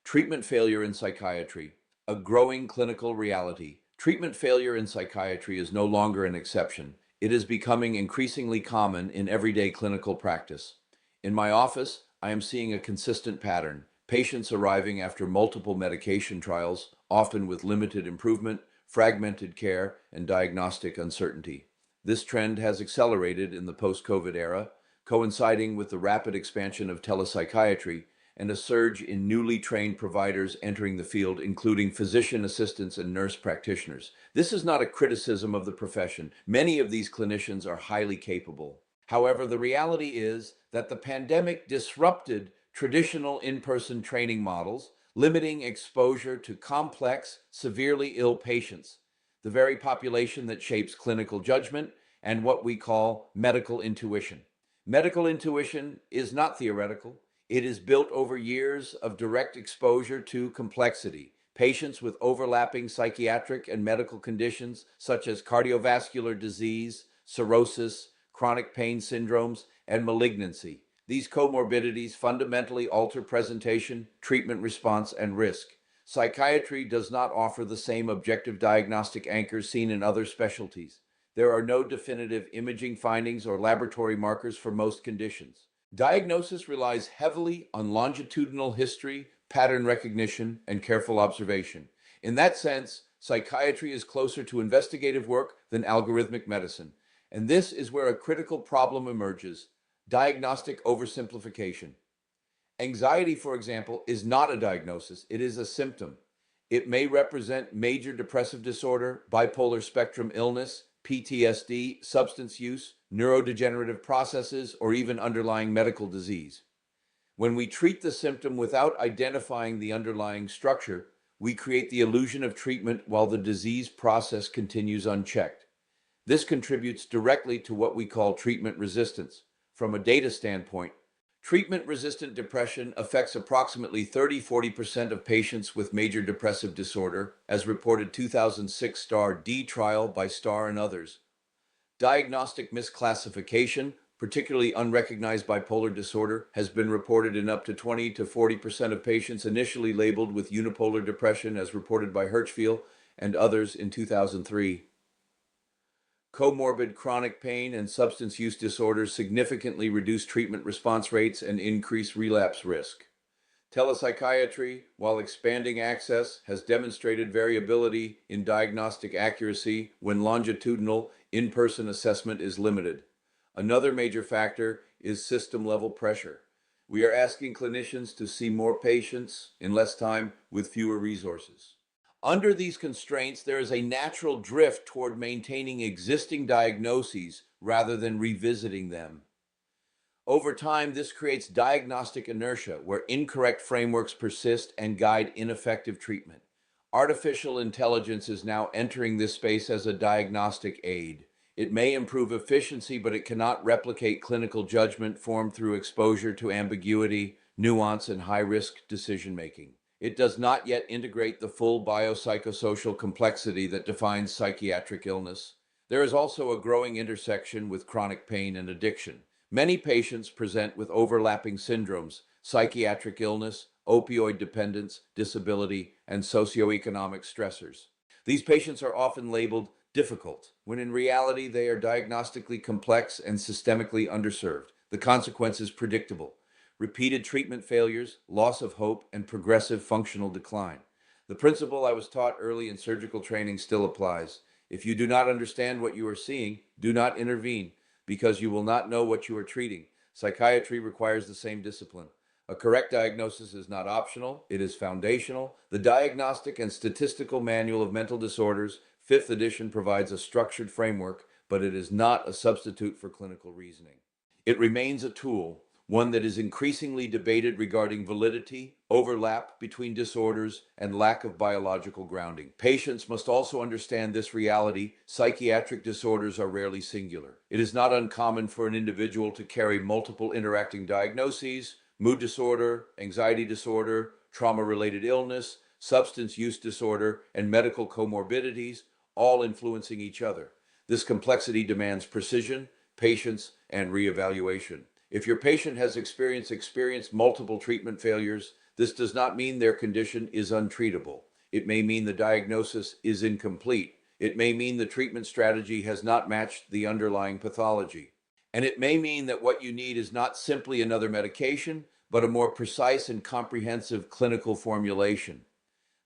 Treatment failure in psychiatry, a growing clinical reality. Treatment failure in psychiatry is no longer an exception. It is becoming increasingly common in everyday clinical practice. In my office, I am seeing a consistent pattern. Patients arriving after multiple medication trials, often with limited improvement, fragmented care, and diagnostic uncertainty. This trend has accelerated in the post-COVID era, coinciding with the rapid expansion of telepsychiatry and a surge in newly trained providers entering the field, including physician assistants and nurse practitioners. This is not a criticism of the profession. Many of these clinicians are highly capable. However, the reality is that the pandemic disrupted traditional in-person training models, limiting exposure to complex, severely ill patients, the very population that shapes clinical judgment and what we call medical intuition. Medical intuition is not theoretical. It is built over years of direct exposure to complexity. Patients with overlapping psychiatric and medical conditions such as cardiovascular disease, cirrhosis, chronic pain syndromes, and malignancy. These comorbidities fundamentally alter presentation, treatment response, and risk. Psychiatry does not offer the same objective diagnostic anchors seen in other specialties. There are no definitive imaging findings or laboratory markers for most conditions. Diagnosis relies heavily on longitudinal history, pattern recognition, and careful observation. In that sense, psychiatry is closer to investigative work than algorithmic medicine. And this is where a critical problem emerges: diagnostic oversimplification. Anxiety, for example, is not a diagnosis, it is a symptom. It may represent major depressive disorder, bipolar spectrum illness, PTSD, substance use, neurodegenerative processes, or even underlying medical disease. When we treat the symptom without identifying the underlying structure, we create the illusion of treatment while the disease process continues unchecked. This contributes directly to what we call treatment resistance. From a data standpoint, treatment-resistant depression affects approximately 30–40% of patients with major depressive disorder, as reported 2006 STAR-D trial by Starr and others. Diagnostic misclassification, particularly unrecognized bipolar disorder, has been reported in up to 20–40% of patients initially labeled with unipolar depression, as reported by Hirschfield and others in 2003. Comorbid chronic pain and substance use disorders significantly reduce treatment response rates and increase relapse risk. Telepsychiatry, while expanding access, has demonstrated variability in diagnostic accuracy when longitudinal in-person assessment is limited. Another major factor is system-level pressure. We are asking clinicians to see more patients in less time with fewer resources. Under these constraints, there is a natural drift toward maintaining existing diagnoses rather than revisiting them. Over time, this creates diagnostic inertia, where incorrect frameworks persist and guide ineffective treatment. Artificial intelligence is now entering this space as a diagnostic aid. It may improve efficiency, but it cannot replicate clinical judgment formed through exposure to ambiguity, nuance, and high-risk decision-making. It does not yet integrate the full biopsychosocial complexity that defines psychiatric illness. There is also a growing intersection with chronic pain and addiction. Many patients present with overlapping syndromes: psychiatric illness, opioid dependence, disability, and socioeconomic stressors. These patients are often labeled difficult, when in reality they are diagnostically complex and systemically underserved. The consequence is predictable: repeated treatment failures, loss of hope, and progressive functional decline. The principle I was taught early in surgical training still applies. If you do not understand what you are seeing, do not intervene, because you will not know what you are treating. Psychiatry requires the same discipline. A correct diagnosis is not optional, it is foundational. The Diagnostic and Statistical Manual of Mental Disorders, 5th edition, provides a structured framework, but it is not a substitute for clinical reasoning. It remains a tool, one that is increasingly debated regarding validity, overlap between disorders, and lack of biological grounding. Patients must also understand this reality: psychiatric disorders are rarely singular. It is not uncommon for an individual to carry multiple interacting diagnoses: mood disorder, anxiety disorder, trauma-related illness, substance use disorder, and medical comorbidities, all influencing each other. This complexity demands precision, patience, and reevaluation. If your patient has experienced multiple treatment failures, This does not mean their condition is untreatable. It may mean the diagnosis is incomplete. It may mean the treatment strategy has not matched the underlying pathology. And it may mean that what you need is not simply another medication, but a more precise and comprehensive clinical formulation.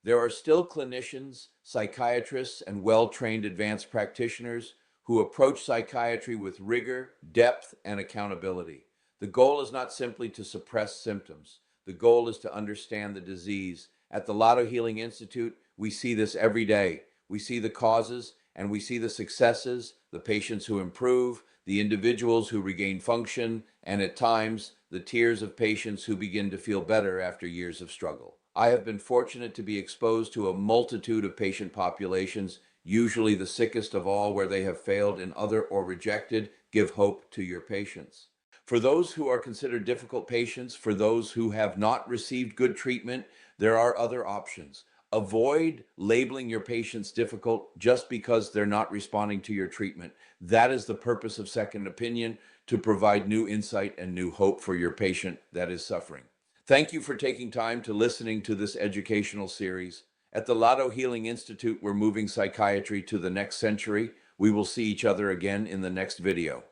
There are still clinicians, psychiatrists, and well-trained advanced practitioners who approach psychiatry with rigor, depth, and accountability. The goal is not simply to suppress symptoms. The goal is to understand the disease. At the Lado Healing Institute, we see this every day. We see the causes and we see the successes, the patients who improve, the individuals who regain function, and at times, the tears of patients who begin to feel better after years of struggle. I have been fortunate to be exposed to a multitude of patient populations, usually the sickest of all, where they have failed in other or rejected. Give hope to your patients. For those who are considered difficult patients, for those who have not received good treatment, there are other options. Avoid labeling your patients difficult just because they're not responding to your treatment. That is the purpose of Second Opinion, to provide new insight and new hope for your patient that is suffering. Thank you for taking time to listening to this educational series. At the Lado Healing Institute, we're moving psychiatry to the next century. We will see each other again in the next video.